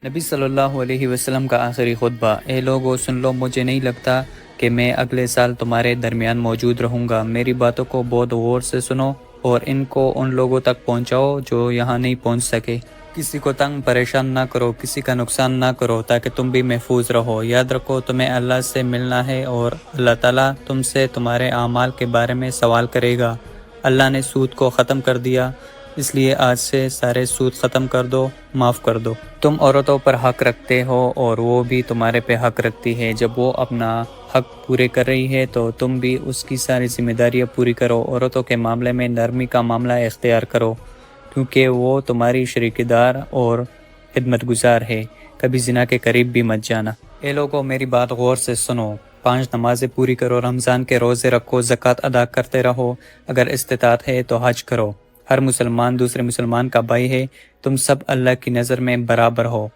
نبی صلی اللہ علیہ وسلم کا آخری خطبہ۔ اے لوگو سن لو، مجھے نہیں لگتا کہ میں اگلے سال تمہارے درمیان موجود رہوں گا۔ میری باتوں کو بہت غور سے سنو اور ان کو ان لوگوں تک پہنچاؤ جو یہاں نہیں پہنچ سکے۔ کسی کو تنگ پریشان نہ کرو، کسی کا نقصان نہ کرو تاکہ تم بھی محفوظ رہو۔ یاد رکھو تمہیں اللہ سے ملنا ہے اور اللہ تعالیٰ تم سے تمہارے اعمال کے بارے میں سوال کرے گا۔ اللہ نے سود کو ختم کر دیا، اس لیے آج سے سارے سود ختم کر دو، معاف کر دو۔ تم عورتوں پر حق رکھتے ہو اور وہ بھی تمہارے پہ حق رکھتی ہے۔ جب وہ اپنا حق پورے کر رہی ہے تو تم بھی اس کی ساری ذمہ داریاں پوری کرو۔ عورتوں کے معاملے میں نرمی کا معاملہ اختیار کرو کیونکہ وہ تمہاری شریک دار اور خدمت گزار ہے۔ کبھی زنا کے قریب بھی مت جانا۔ اے لوگو میری بات غور سے سنو، 5 نمازیں پوری کرو، رمضان کے روزے رکھو، زکوٰۃ ادا کرتے رہو، اگر استطاعت ہے تو حج کرو۔ ہر مسلمان دوسرے مسلمان کا بھائی ہے، تم سب اللہ کی نظر میں برابر ہو۔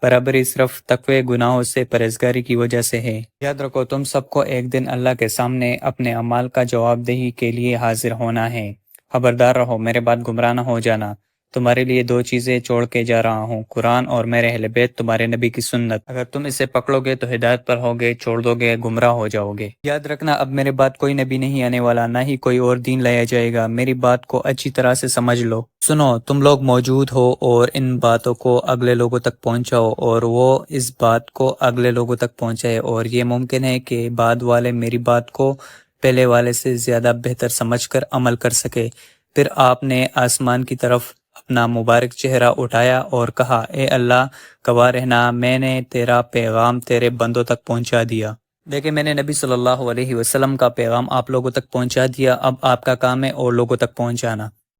برابری صرف تقوی گناہوں سے پرہیزگاری کی وجہ سے ہے۔ یاد رکھو تم سب کو ایک دن اللہ کے سامنے اپنے اعمال کا جواب دہی کے لیے حاضر ہونا ہے۔ خبردار رہو، میرے بعد گمراہ نہ ہو جانا۔ تمہارے لیے 2 چیزیں چھوڑ کے جا رہا ہوں، قرآن اور میرے اہل بیت تمہارے نبی کی سنت۔ اگر تم اسے پکڑو گے تو ہدایت پر ہوگے، چھوڑ دو گے گمراہ ہو جاؤ گے۔ یاد رکھنا اب میرے بعد کوئی نبی نہیں آنے والا، نہ ہی کوئی اور دین لایا جائے گا۔ میری بات کو اچھی طرح سے سمجھ لو۔ سنو، تم لوگ موجود ہو اور ان باتوں کو اگلے لوگوں تک پہنچاؤ اور وہ اس بات کو اگلے لوگوں تک پہنچائے، اور یہ ممکن ہے کہ بعد والے میری بات کو پہلے والے سے زیادہ بہتر سمجھ کر عمل کر سکے۔ پھر آپ نے آسمان کی طرف اپنا مبارک چہرہ اٹھایا اور کہا، اے اللہ، گواہ رہنا میں نے تیرا پیغام تیرے بندوں تک پہنچا دیا۔ دیکھیں میں نے نبی صلی اللہ علیہ وسلم کا پیغام آپ لوگوں تک پہنچا دیا، اب آپ کا کام ہے اور لوگوں تک پہنچانا۔